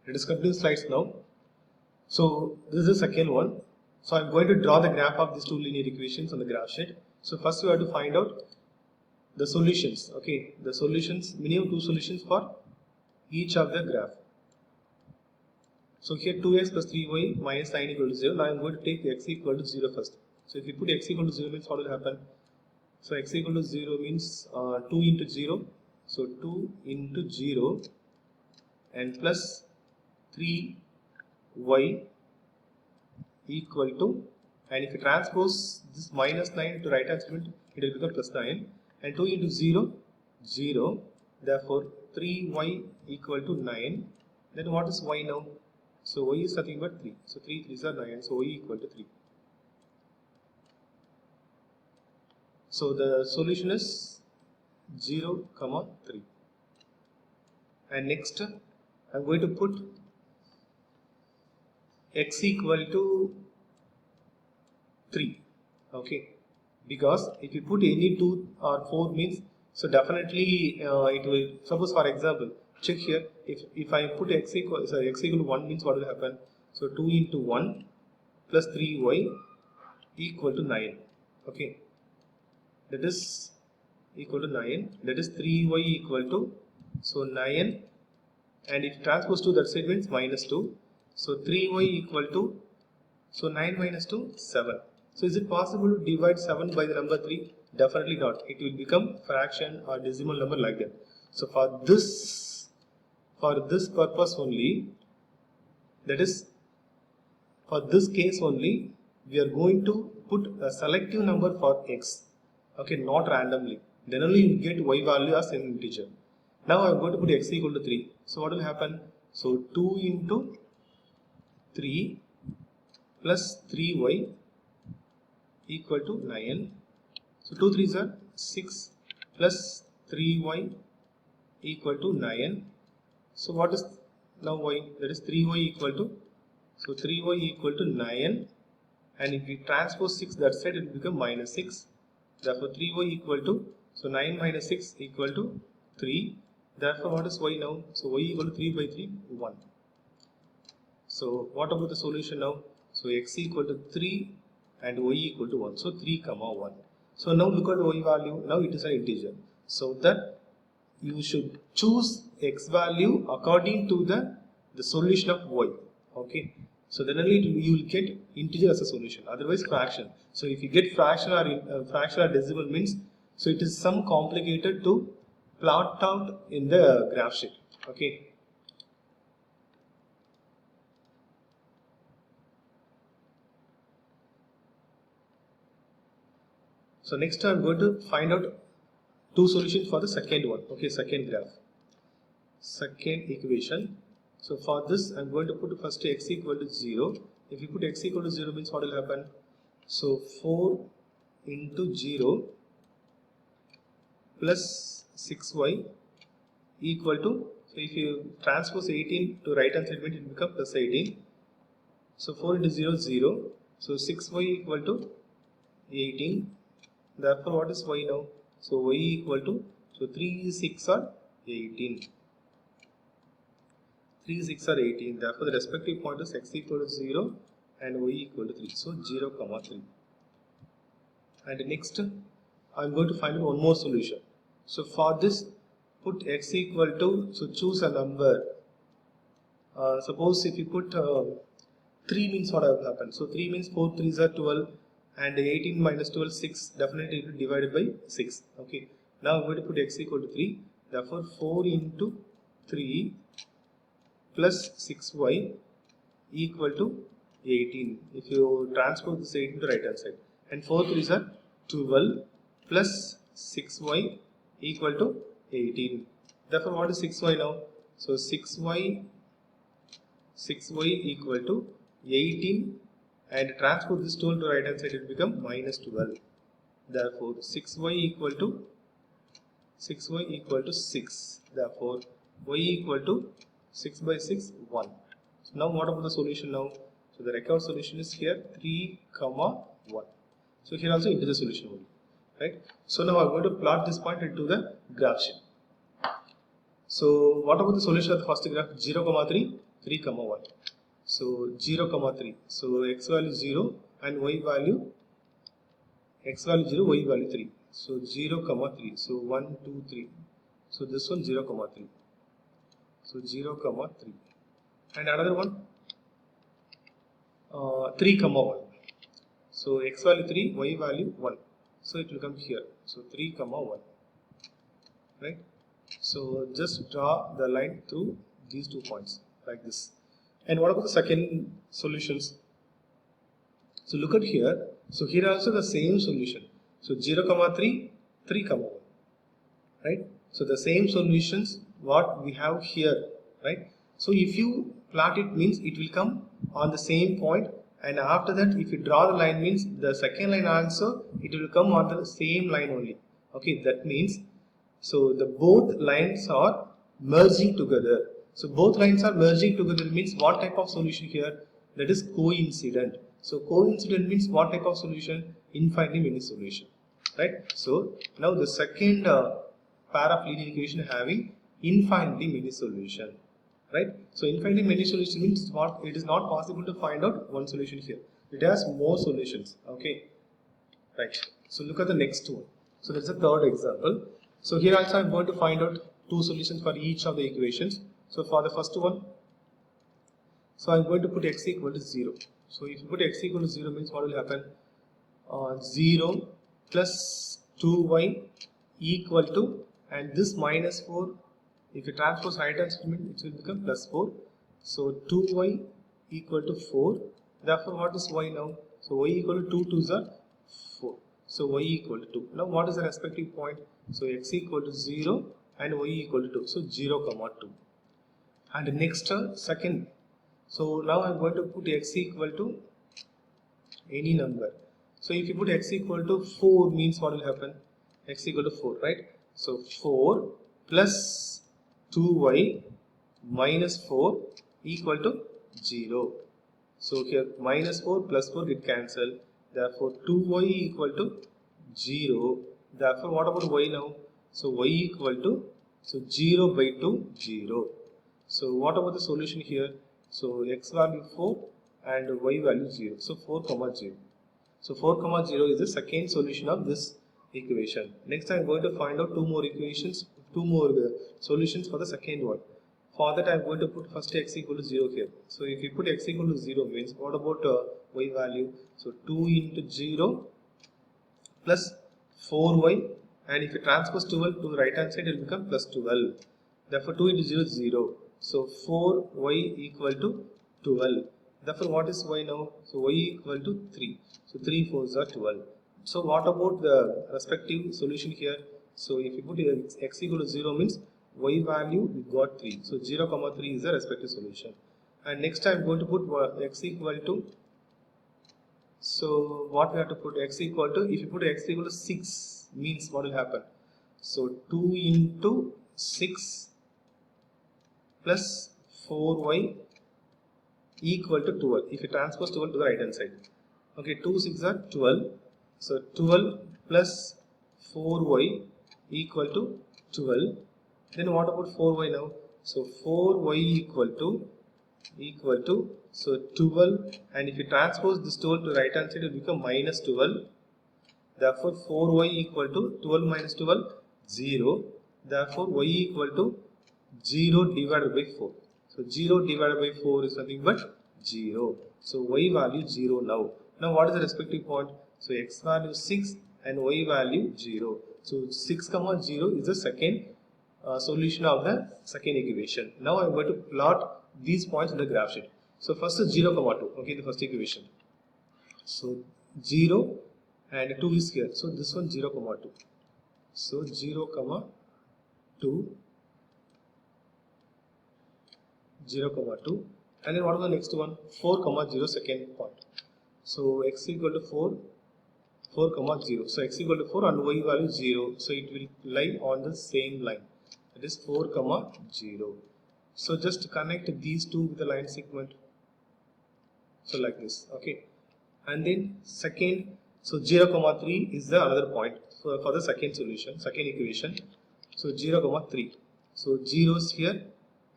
Let us continue slides now. So this is the second one. So I'm going to draw the graph of these two linear equations on the graph sheet. So first we have to find out the solutions. Okay, the solutions, minimum two solutions for each of the graph. So here 2x plus 3y minus 9 equal to 0. Now I'm going to take x equal to 0 first. So if you put x equal to 0 means what will happen? So x equal to 0 means 2 into 0. So 2 into 0 and plus 3y equal to, and if you transpose this minus 9 to right hand segment, it will become plus 9, and 2 into 0, 0, therefore 3y equal to 9. Then what is y now? So y is nothing but 3. So 3 3s are 9, so y equal to 3. So the solution is 0, 3. And next I am going to put x equal to 3. Okay, because if you put any 2 or 4 means, so definitely it will, suppose for example, check here, if I put x equal to 1 means what will happen? So 2 into 1 plus 3y equal to 9. Okay, that is equal to 9, that is 3y equal to, so 9, and if transpose to that side means minus 2, so 3y equal to, so 9 minus 2, 7. So is it possible to divide 7 by the number 3? Definitely not. It will become fraction or decimal number like that. So for this purpose only, that is for this case only, we are going to put a selective number for x. Okay, not randomly. Then only you get y value as an integer. Now I am going to put x equal to 3. So what will happen? So 2 into 3 plus 3y equal to 9. So 2 3s are 6 plus 3y equal to 9. So what is now y? That is 3y equal to, so 3y equal to 9, and if we transpose 6 that side, it will become minus 6. Therefore 3y equal to, so 9 minus 6 equal to 3. Therefore what is y now? So y equal to 3 by 3, 1. So what about the solution now? So x equal to 3 and y equal to 1. So 3 comma 1. So now look at the y value. Now it is an integer. So that you should choose x value according to the solution of y. Okay. So then only you will get integer as a solution. Otherwise fraction. So if you get fraction or decimal means, so it is some complicated to plot out in the graph sheet. Okay. So next I am going to find out two solutions for the second one. Okay, second graph, second equation. So for this I am going to put first x equal to 0. If you put x equal to 0 means what will happen? So 4 into 0 plus 6y equal to, so if you transpose 18 to right hand segment, it will become plus 18. So 4 into 0 0. So 6y equal to 18. Therefore what is y now? So y equal to, so 3 6 are 18. 3 6 are 18. Therefore the respective point is x equal to 0 and y equal to 3. So 0 comma 3. And next I am going to find one more solution. So for this, put x equal to, so choose a number. Suppose if you put 3 means what will happen? So 3 means 4 3s are 12. And 18 minus 12, 6, definitely it will be divided by 6. Okay. Now I'm going to put x equal to 3. Therefore 4 into 3 plus 6y equal to 18. If you transpose this 18 to right hand side. And 4 3s are 12 plus 6y equal to 18. Therefore what is 6y now? So 6y equal to 18. And transpose this 12 to right hand side, it will become minus 12. Therefore 6y equal to 6. Therefore y equal to 6 by 6 1. So now what about the solution now? So the required solution is here 3 comma 1. So here also integer solution only, right? So now I'm going to plot this point into the graph sheet. So what about the solution of the first graph? 0 comma 3, 3 comma 1. So 0 comma 3. So x value 0 and y value, x value 0, y value 3. So 0 comma 3. So 1 2 3. So this one 0 comma 3. So 0 comma 3. And another one 3 comma 1. So x value 3, y value 1. So it will come here. So 3 comma 1. Right? So just draw the line through these 2 points like this. And what about the second solutions? So look at here. So here also the same solution. So 0 comma 3, 3 comma 1. Right? So the same solutions what we have here. Right? So if you plot it means it will come on the same point, and after that if you draw the line means the second line also it will come on the same line only. Okay, that means so the both lines are merging together. So both lines are merging together means what type of solution here? That is coincident. So coincident means what type of solution? Infinitely many solution. Right? So now the second pair of linear equation having infinitely many solution. Right? So infinitely many solution means what? It is not possible to find out one solution here. It has more solutions. Okay. Right. So look at the next one. So that's the third example. So here also I am going to find out two solutions for each of the equations. So for the first one, so I am going to put x equal to 0. So if you put x equal to 0 means what will happen? 0 plus 2y equal to, and this minus 4, if you transpose right hand side it will become plus 4. So 2y equal to 4. Therefore what is y now? So y equal to 2 2s are 4. So y equal to 2. Now what is the respective point? So x equal to 0 and y equal to 2. So 0 comma 2. And next second. So now I am going to put x equal to any number. So if you put x equal to 4 means what will happen? X equal to 4, right? So 4 plus 2y minus 4 equal to 0. So here minus 4 plus 4 get cancelled. Therefore 2y equal to 0. Therefore what about y now? So y equal to, so 0 by 2, 0. So what about the solution here? So x value 4 and y value 0. So 4 comma 0. So 4 comma 0 is the second solution of this equation. Next I am going to find out two more equations, two more solutions for the second one. For that I am going to put first x equal to 0 here. So if you put x equal to 0 means what about y value? So 2 into 0 plus 4y, and if you transpose 12 to the right hand side it will become plus 12. Therefore 2 into 0 is 0. So 4y equal to 12. Therefore what is y now? So y equal to 3. So 3 4s are 12. So what about the respective solution here? So if you put x equal to 0 means y value we got 3. So 0 comma 3 is the respective solution. And next I am going to put x equal to, so what we have to put x equal to, if you put x equal to 6 means what will happen? So 2 into 6 plus 4y equal to 12. If you transpose 12 to the right hand side. Okay, 2 6 are 12. So 12 plus 4y equal to 12. Then what about 4y now? So 4y equal to so 12, and if you transpose this 12 to the right hand side it will become minus 12. Therefore 4y equal to 12 minus 12 0. Therefore y equal to 0 divided by 4. So 0 divided by 4 is nothing but 0. So y value 0 now. Now what is the respective point? So x value 6 and y value 0. So 6 comma 0 is the second solution of the second equation. Now I am going to plot these points in the graph sheet. So first is 0 comma 2. Okay, the first equation. So 0 and 2 is here. So this one 0 comma 2. So 0 comma 2. 0 comma 2, and then what is the next one? 4 comma 0, second point. So x equal to 4 comma 0. So x equal to 4 and y value 0. So it will lie on the same line. That is 4 comma 0. So just connect these two with the line segment. So like this. Okay. And then second, so 0 comma 3 is the another point for the second solution, second equation. So 0 comma 3. So 0 is here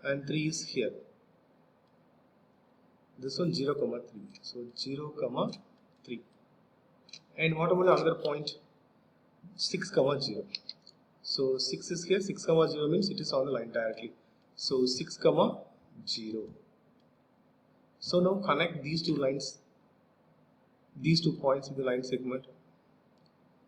and 3 is here. this one 0, 3. So 0, 3. And what about the other point? 6, 0. So 6 is here, 6, 0 means it is on the line directly. So 6, 0. So now connect these two lines, these 2 points in the line segment.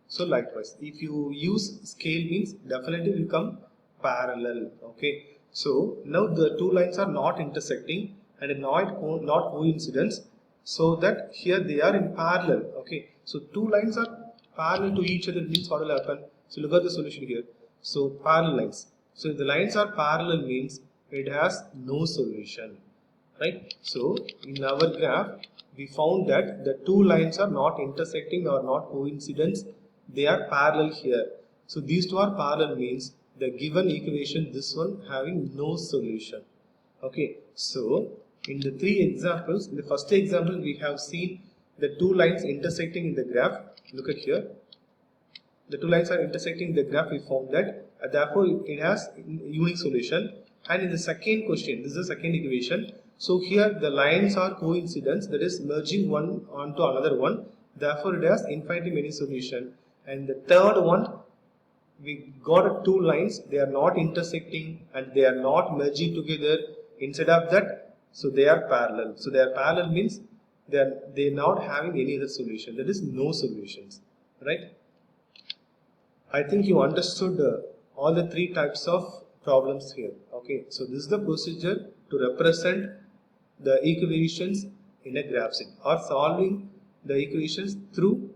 So likewise, if you use scale means definitely will come parallel. Okay. So now the two lines are not intersecting and not coincidence. So that here they are in parallel. Okay. So two lines are parallel to each other means what will happen? So look at the solution here. So parallel lines. So if the lines are parallel means it has no solution. Right. So in our graph we found that the two lines are not intersecting or not coincidence. They are parallel here. So these two are parallel means the given equation, this one having no solution. Okay. So in the three examples, in the first example we have seen the two lines intersecting in the graph. Look at here. The two lines are intersecting in the graph. We found that therefore it has unique solution. And in the second question, this is the second equation. So here the lines are coincidence, that is merging one onto another one. Therefore it has infinitely many solution. And the third one, we got two lines, they are not intersecting and they are not merging together. Instead of that, so they are parallel. So they are parallel means they are not having any other solution. That is no solutions, right? I think you understood all the three types of problems here. Okay, so this is the procedure to represent the equations in a graph sheet or solving the equations through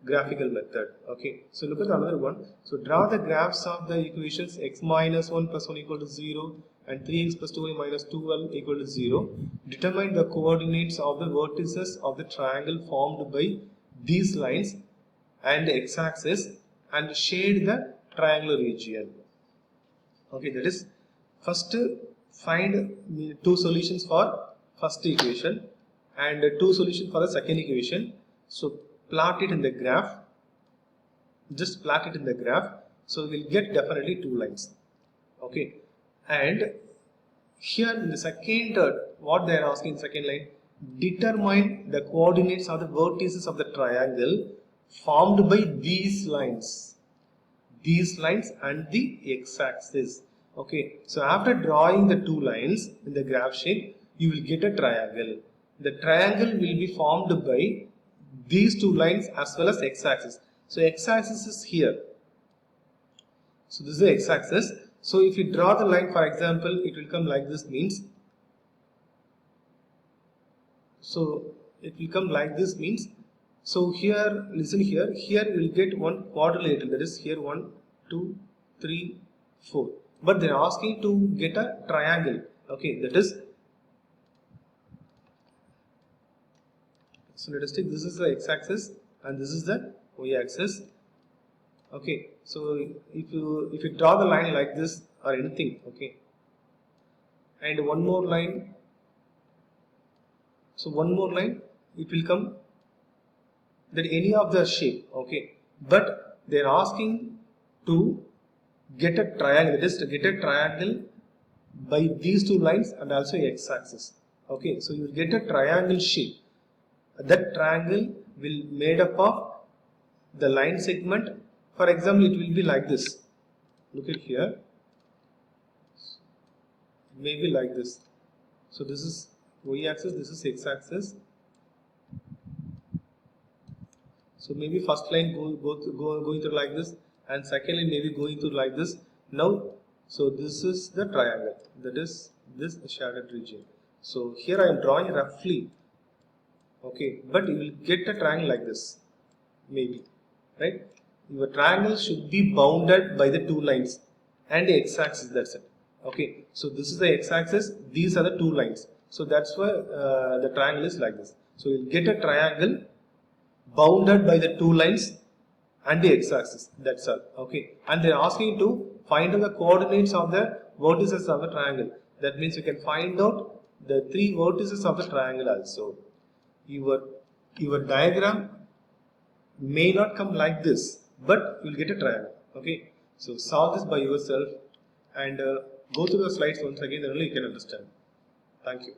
graphical method. Okay, so look at another one. So draw the graphs of the equations x minus 1 plus 1 equal to 0 and 3x plus 2y minus 2l equal to 0. Determine the coordinates of the vertices of the triangle formed by these lines and the x-axis and shade the triangular region. Okay, that is first find two solutions for first equation and two solutions for the second equation. So plot it in the graph, just plot it in the graph. So we'll get definitely two lines. Okay, and here in the second, what they are asking in second line, determine the coordinates of the vertices of the triangle formed by these lines and the x-axis. Okay, so after drawing the two lines in the graph sheet, you will get a triangle. The triangle will be formed by these two lines as well as x-axis. So x-axis is here. So this is the x-axis. So if you draw the line, for example, it will come like this means. So it will come like this means. So here, listen here, here you will get one quadrilateral, that is here 1, 2, 3, 4. But they are asking to get a triangle. Okay, that is, so let us take this is the x-axis and this is the y-axis. Okay, so if you draw the line like this or anything, okay, and one more line, so one more line, it will come that any of the shape, okay, but they are asking to get a triangle, that is to get a triangle by these two lines and also x-axis. Okay, so you will get a triangle shape. That triangle will made up of the line segment. For example, it will be like this. Look at here. Maybe like this. So this is y-axis, this is x-axis. So maybe first line going through like this, and second line maybe going through like this. Now, so this is the triangle, that is this shaded region. So here I am drawing roughly, okay, but you will get a triangle like this, maybe, right? Your triangle should be bounded by the two lines and the x-axis, that's it. Okay, so this is the x-axis, these are the two lines. So that's why the triangle is like this. So you'll get a triangle bounded by the two lines and the x-axis, that's all. Okay, and they're asking to find out the coordinates of the vertices of the triangle. That means you can find out the three vertices of the triangle also. Your diagram may not come like this, but you'll get a triangle. Okay, so solve this by yourself and go through the slides once again, then only you can understand. Thank you.